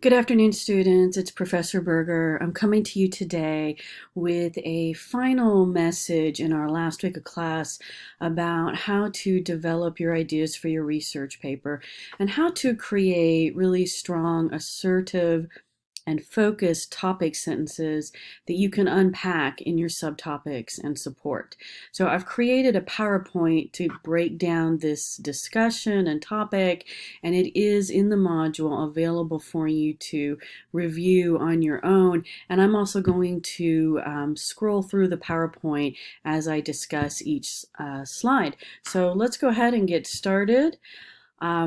Good afternoon, students. It's Professor Berger. I'm coming to you today with a final message in our last week of class about how to develop your ideas for your research paper and how to create really strong, assertive, and focused topic sentences that you can unpack in your subtopics and support. So I've created a PowerPoint to break down this discussion and topic, and it is in the module available for you to review on your own. And I'm also going to scroll through the PowerPoint as I discuss each slide. So let's go ahead and get started.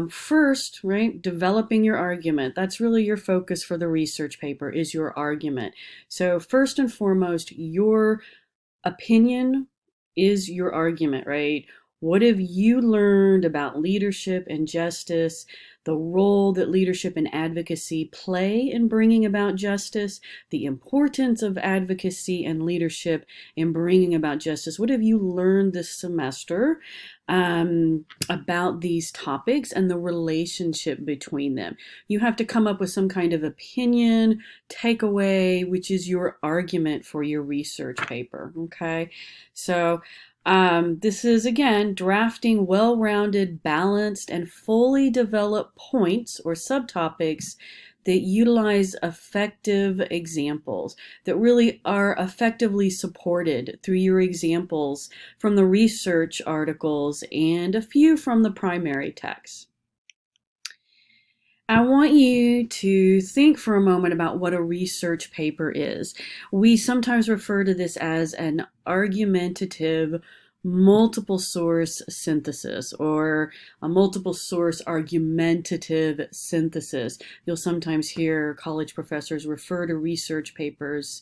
First, right, developing your argument. That's really your focus for the research paper is your argument. So first and foremost, your opinion is your argument, right? What have you learned about leadership and justice, the role that leadership and advocacy play in bringing about justice, the importance of advocacy and leadership in bringing about justice? What have you learned this semester about these topics and the relationship between them? You have to come up with some kind of opinion, takeaway, which is your argument for your research paper, okay? So this is, again, drafting well-rounded, balanced, and fully developed points or subtopics that utilize effective examples, that really are effectively supported through your examples from the research articles and a few from the primary text. I want you to think for a moment about what a research paper is. We sometimes refer to this as an argumentative multiple source synthesis or a multiple source argumentative synthesis. You'll sometimes hear college professors refer to research papers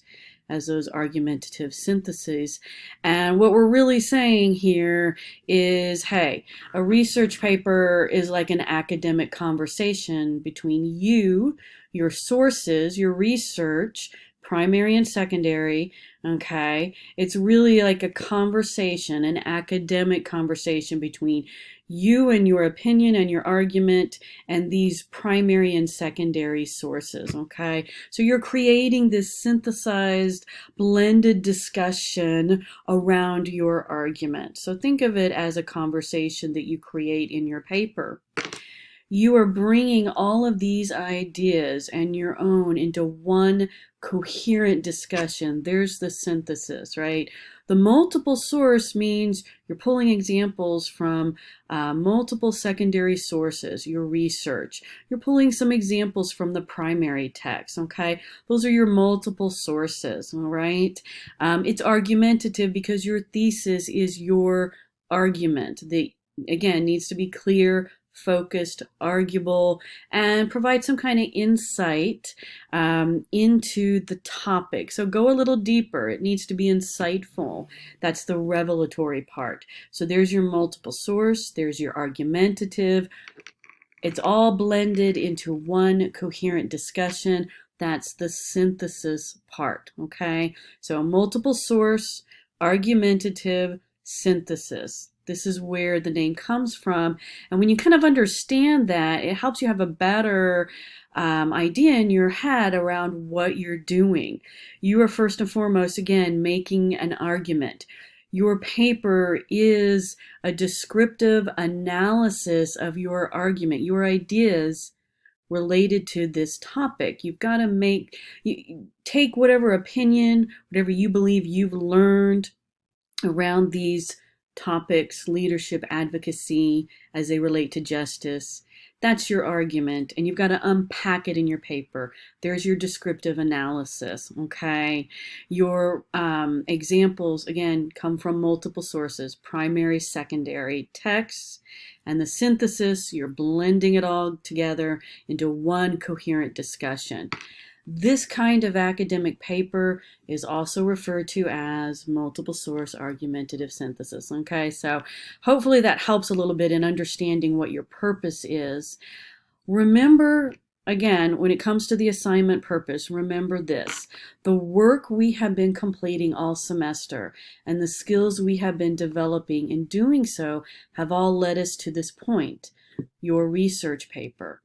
as those argumentative syntheses. And what we're really saying here is, hey, a research paper is like an academic conversation between you, your sources, your research, primary and secondary, okay? It's really like a conversation, an academic conversation between you and your opinion and your argument and these primary and secondary sources, okay? So you're creating this synthesized, blended discussion around your argument. So think of it as a conversation that you create in your paper. You are bringing all of these ideas and your own into one coherent discussion. There's the synthesis, right? The multiple source means you're pulling examples from multiple secondary sources, your research. You're pulling some examples from the primary text, okay? Those are your multiple sources, all right? It's argumentative because your thesis is your argument that, again, needs to be clear, focused, arguable, and provide some kind of insight into the topic. So go a little deeper. It needs to be insightful. That's the revelatory part. So there's your multiple source, there's your argumentative. It's all blended into one coherent discussion. That's the synthesis part, okay? So multiple source, argumentative, synthesis. This is where the name comes from. And when you kind of understand that, it helps you have a better idea in your head around what you're doing. You are first and foremost, again, making an argument. Your paper is a descriptive analysis of your argument, your ideas related to this topic. You've got to take whatever opinion, whatever you believe you've learned around these topics, leadership, advocacy, as they relate to justice. That's your argument, and you've got to unpack it in your paper. There's your descriptive analysis, okay? Your examples, again, come from multiple sources, primary, secondary texts, and the synthesis, you're blending it all together into one coherent discussion. This kind of academic paper is also referred to as multiple source argumentative synthesis. Okay, so hopefully that helps a little bit in understanding what your purpose is. Remember, again, when it comes to the assignment purpose, remember this. The work we have been completing all semester and the skills we have been developing in doing so have all led us to this point, your research paper.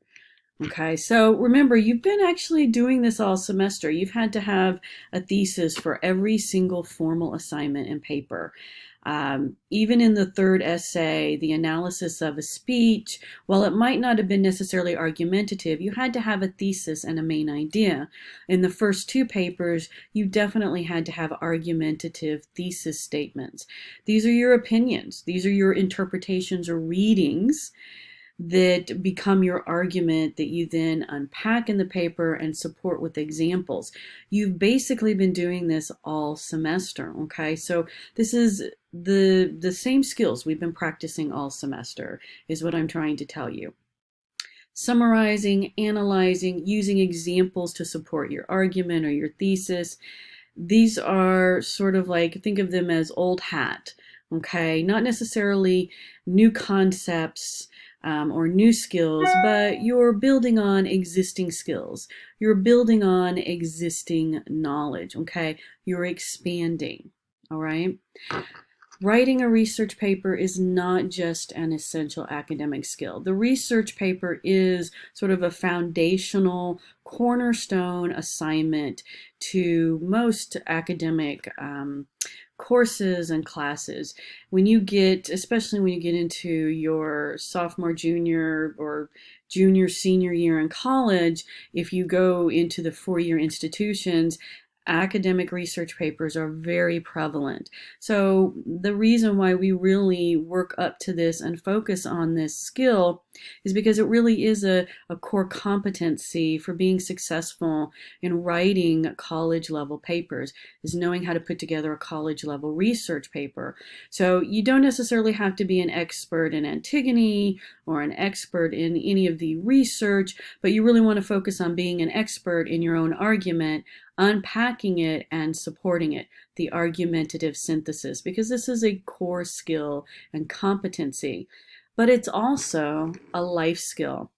Okay, so remember, you've been actually doing this all semester. You've had to have a thesis for every single formal assignment and paper. Even in the third essay, the analysis of a speech, while it might not have been necessarily argumentative, you had to have a thesis and a main idea. In the first two papers, you definitely had to have argumentative thesis statements. These are your opinions. These are your interpretations or readings that become your argument that you then unpack in the paper and support with examples. You've basically been doing this all semester, okay? So this is the same skills we've been practicing all semester is what I'm trying to tell you. Summarizing, analyzing, using examples to support your argument or your thesis. These are sort of like, think of them as old hat, okay? Not necessarily new concepts or new skills, but you're building on existing skills. You're building on existing knowledge, okay? You're expanding, all right? Writing a research paper is not just an essential academic skill. The research paper is sort of a foundational cornerstone assignment to most academic courses and classes. When you get, especially when you get into your sophomore, junior, or junior, senior year in college, if you go into the four-year institutions, academic research papers are very prevalent. So the reason why we really work up to this and focus on this skill is because it really is a core competency for being successful in writing college level papers, is knowing how to put together a college level research paper. So you don't necessarily have to be an expert in Antigone or an expert in any of the research, but you really want to focus on being an expert in your own argument, unpacking it and supporting it, the argumentative synthesis, because this is a core skill and competency, but it's also a life skill.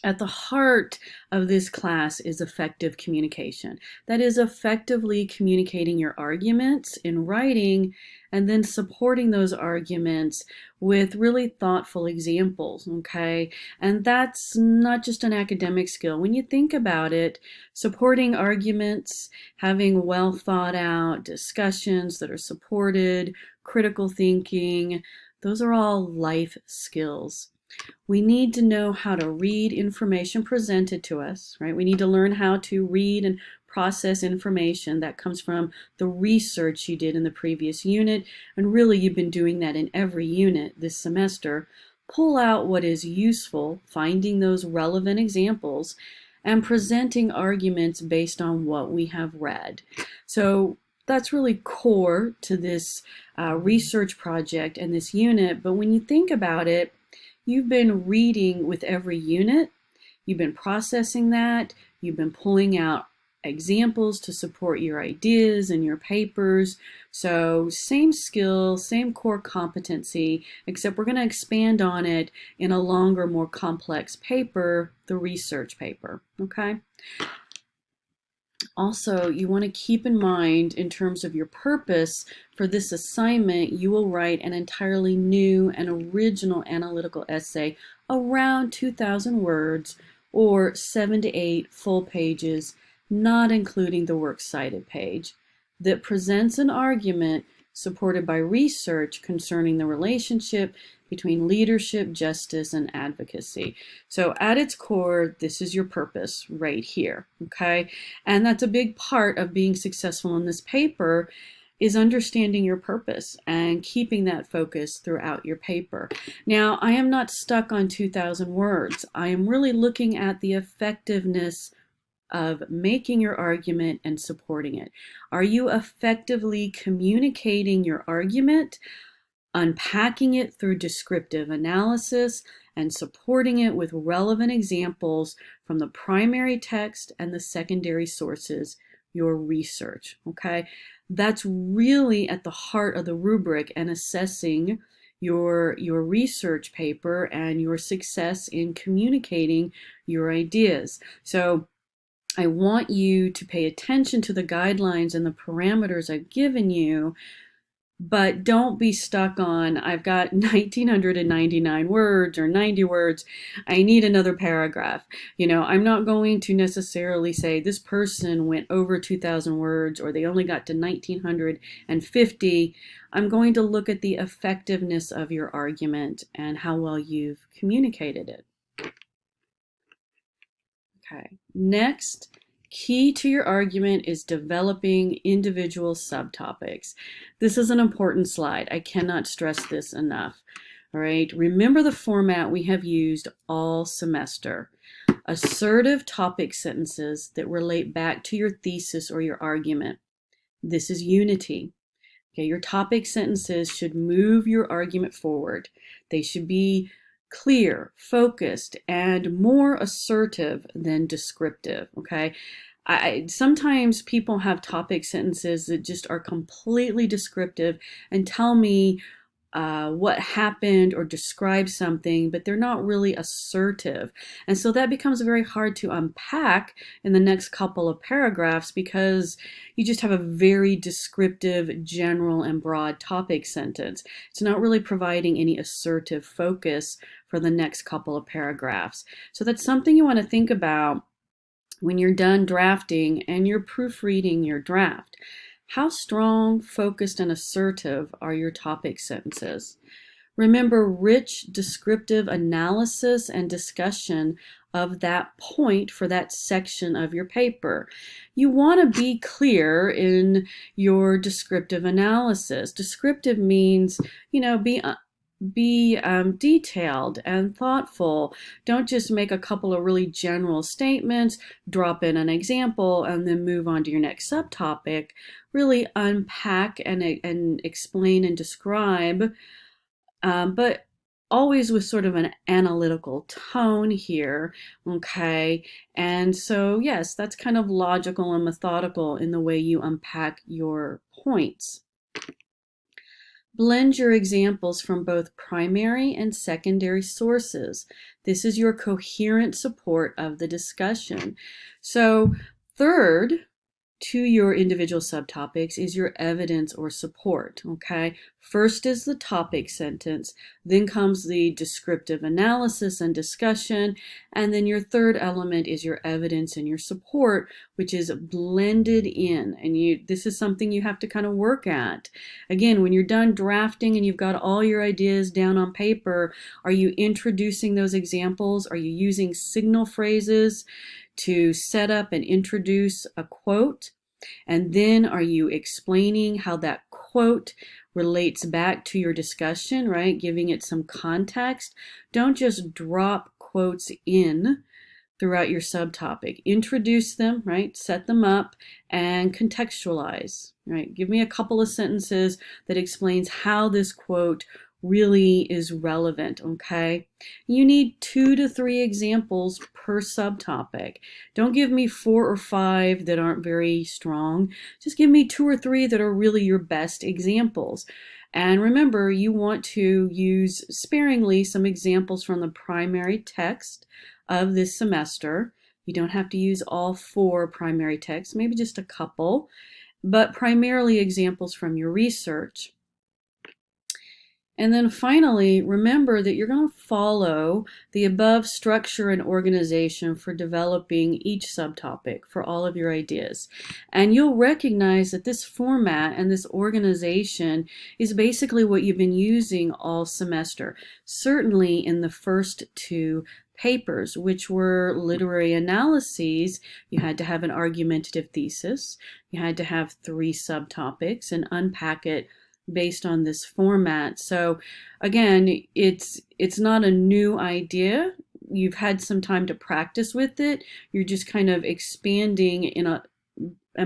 At the heart of this class is effective communication. That is effectively communicating your arguments in writing and then supporting those arguments with really thoughtful examples, okay? And that's not just an academic skill. When you think about it, supporting arguments, having well thought out discussions that are supported, critical thinking, those are all life skills. We need to know how to read information presented to us, right? We need to learn how to read and process information that comes from the research you did in the previous unit. And really, you've been doing that in every unit this semester. Pull out what is useful, finding those relevant examples, and presenting arguments based on what we have read. So that's really core to this research project and this unit. But when you think about it, you've been reading with every unit, you've been processing that, you've been pulling out examples to support your ideas and your papers. So same skill, same core competency, except we're going to expand on it in a longer, more complex paper, the research paper, okay? Also, you want to keep in mind, in terms of your purpose for this assignment, you will write an entirely new and original analytical essay around 2,000 words or 7 to 8 full pages, not including the works cited page, that presents an argument supported by research concerning the relationship between leadership, justice, and advocacy. So at its core, this is your purpose right here, okay? And that's a big part of being successful in this paper, is understanding your purpose and keeping that focus throughout your paper. Now, I am not stuck on 2,000 words. I am really looking at the effectiveness of making your argument and supporting it. Are you effectively communicating your argument, unpacking it through descriptive analysis, and supporting it with relevant examples from the primary text and the secondary sources, your research, okay? That's really at the heart of the rubric and assessing your research paper and your success in communicating your ideas. So I want you to pay attention to the guidelines and the parameters I've given you, But don't be stuck on, I've got 1999 words or 90 words. I need another paragraph. I'm not going to necessarily say this person went over 2,000 words or they only got to 1950. I'm going to look at the effectiveness of your argument and how well you've communicated it. Okay. Next, key to your argument is developing individual subtopics. This is an important slide. I cannot stress this enough. All right. Remember the format we have used all semester. Assertive topic sentences that relate back to your thesis or your argument. This is unity. Okay, your topic sentences should move your argument forward. They should be clear, focused, and more assertive than descriptive. Okay, sometimes people have topic sentences that just are completely descriptive and tell me what happened or describe something, but they're not really assertive. And so that becomes very hard to unpack in the next couple of paragraphs because you just have a very descriptive, general, and broad topic sentence. It's not really providing any assertive focus for the next couple of paragraphs. So that's something you want to think about when you're done drafting and you're proofreading your draft. How strong, focused, and assertive are your topic sentences? Remember, rich descriptive analysis and discussion of that point for that section of your paper. You want to be clear in your descriptive analysis. Descriptive means, be detailed and thoughtful. Don't just make a couple of really general statements, drop in an example, and then move on to your next subtopic. Really unpack and explain and describe, but always with sort of an analytical tone here, okay? And so, yes, that's kind of logical and methodical in the way you unpack your points. Blend your examples from both primary and secondary sources. This is your coherent support of the discussion. So, third, to your individual subtopics is your evidence or support, okay? First is the topic sentence, then comes the descriptive analysis and discussion, and then your third element is your evidence and your support, which is blended in. And this is something you have to kind of work at. Again, when you're done drafting and you've got all your ideas down on paper, are you introducing those examples? Are you using signal phrases to set up and introduce a quote? And then are you explaining how that quote relates back to your discussion, right? Giving it some context. Don't just drop quotes in throughout your subtopic. Introduce them, right? Set them up and contextualize, right? Give me a couple of sentences that explains how this quote really is relevant, okay? You need 2 to 3 examples per subtopic. Don't give me 4 or 5 that aren't very strong. Just give me 2 or 3 that are really your best examples. And remember, you want to use sparingly some examples from the primary text of this semester. You don't have to use all 4 primary texts, maybe just a couple, but primarily examples from your research. And then finally, remember that you're going to follow the above structure and organization for developing each subtopic for all of your ideas. And you'll recognize that this format and this organization is basically what you've been using all semester, certainly in the first 2 papers, which were literary analyses. You had to have an argumentative thesis. You had to have 3 subtopics and unpack it based on this format. So again, it's not a new idea. You've had some time to practice with it. You're just kind of expanding and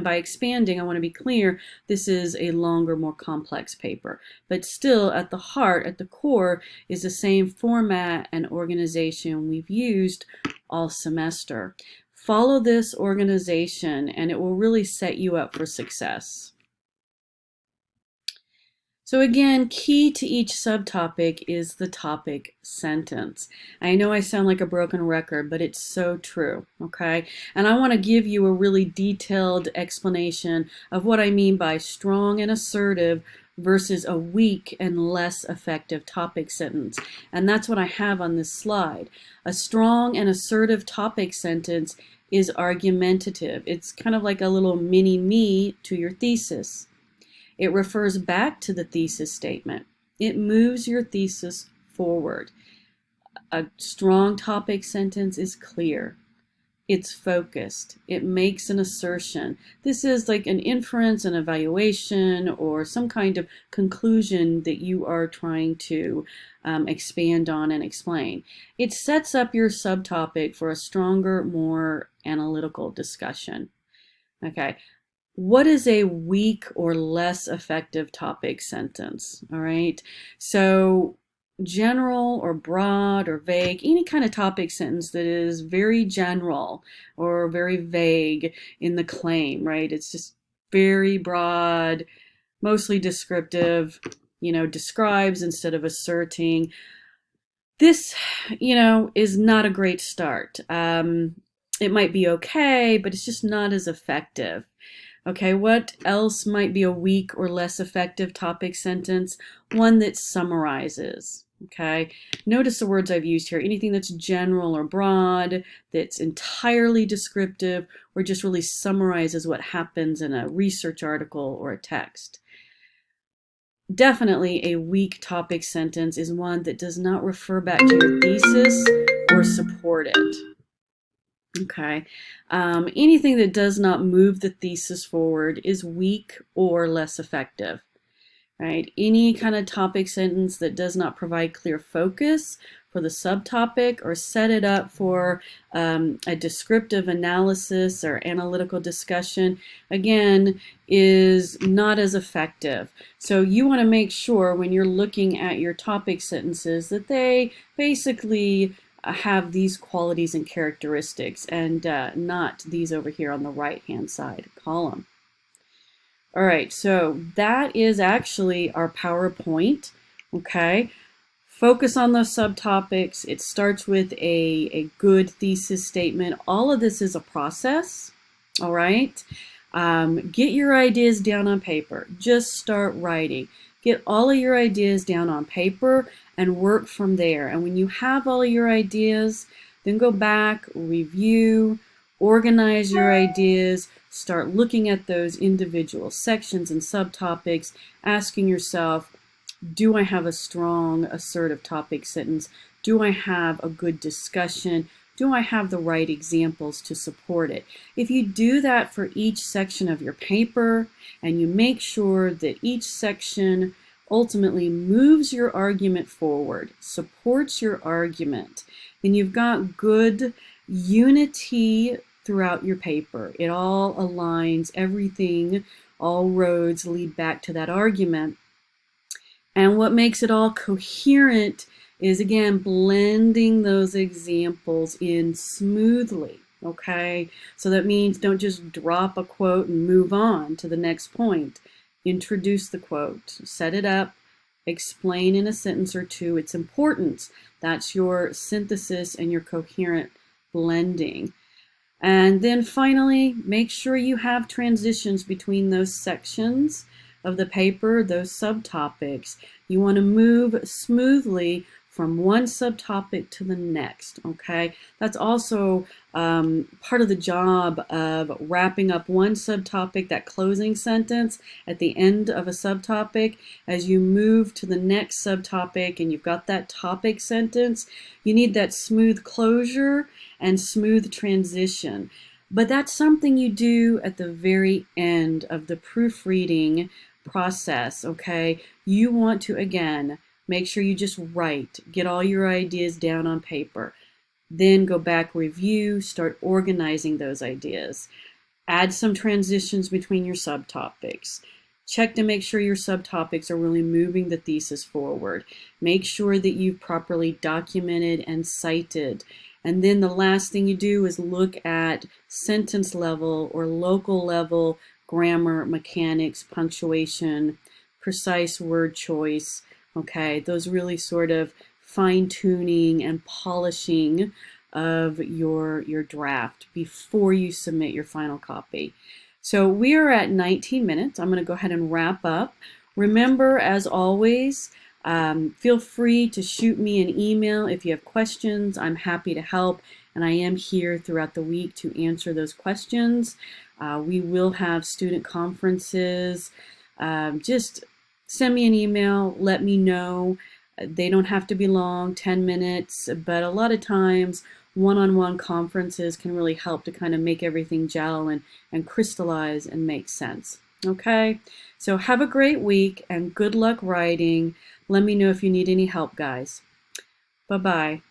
by expanding, I want to be clear, this is a longer, more complex paper. But still, at the heart, at the core, is the same format and organization we've used all semester. Follow this organization and it will really set you up for success. So again, key to each subtopic is the topic sentence. I know I sound like a broken record, but it's so true, okay? And I want to give you a really detailed explanation of what I mean by strong and assertive versus a weak and less effective topic sentence. And that's what I have on this slide. A strong and assertive topic sentence is argumentative. It's kind of like a little mini me to your thesis. It refers back to the thesis statement. It moves your thesis forward. A strong topic sentence is clear. It's focused. It makes an assertion. This is like an inference, an evaluation, or some kind of conclusion that you are trying to expand on and explain. It sets up your subtopic for a stronger, more analytical discussion. Okay. What is a weak or less effective topic sentence? All right. So general or broad or vague, any kind of topic sentence that is very general or very vague in the claim, right? It's just very broad, mostly descriptive, describes instead of asserting. This, is not a great start. It might be okay, but it's just not as effective. Okay, what else might be a weak or less effective topic sentence? One that summarizes. Okay, notice the words I've used here. Anything that's general or broad, that's entirely descriptive, or just really summarizes what happens in a research article or a text. Definitely a weak topic sentence is one that does not refer back to your thesis or support it. Okay, anything that does not move the thesis forward is weak or less effective, right? Any kind of topic sentence that does not provide clear focus for the subtopic or set it up for a descriptive analysis or analytical discussion, again, is not as effective. So you want to make sure when you're looking at your topic sentences that they basically have these qualities and characteristics and not these over here on the right hand side column. All right, so that is actually our PowerPoint. Okay, focus on those subtopics. It starts with a good thesis statement. All of this is a process. All right, get your ideas down on paper. Just start writing. Get all of your ideas down on paper and work from there. And when you have all of your ideas, then go back, review, organize your ideas, start looking at those individual sections and subtopics, asking yourself, do I have a strong, assertive topic sentence? Do I have a good discussion? Do I have the right examples to support it? If you do that for each section of your paper and you make sure that each section ultimately moves your argument forward, supports your argument, then you've got good unity throughout your paper. It all aligns, everything, all roads lead back to that argument. And what makes it all coherent is, again, blending those examples in smoothly, okay? So that means don't just drop a quote and move on to the next point. Introduce the quote, set it up, explain in a sentence or two its importance. That's your synthesis and your coherent blending. And then finally, make sure you have transitions between those sections of the paper, those subtopics. You want to move smoothly from one subtopic to the next, okay? That's also part of the job of wrapping up one subtopic, that closing sentence at the end of a subtopic. As you move to the next subtopic and you've got that topic sentence, you need that smooth closure and smooth transition. But that's something you do at the very end of the proofreading process, okay? You want to, again, make sure you just write, get all your ideas down on paper, then go back, review, start organizing those ideas. Add some transitions between your subtopics. Check to make sure your subtopics are really moving the thesis forward. Make sure that you've properly documented and cited. And then the last thing you do is look at sentence level or local level grammar, mechanics, punctuation, precise word choice. Okay, those really sort of fine-tuning and polishing of your draft before you submit your final copy. So we are at 19 minutes. I'm going to go ahead and wrap up. Remember, as always, feel free to shoot me an email if you have questions. I'm happy to help, and I am here throughout the week to answer those questions. We will have student conferences. Just send me an email, let me know. They don't have to be long, 10 minutes, but a lot of times one-on-one conferences can really help to kind of make everything gel and crystallize and make sense. Okay, so have a great week and good luck writing. Let me know if you need any help, guys. Bye-bye.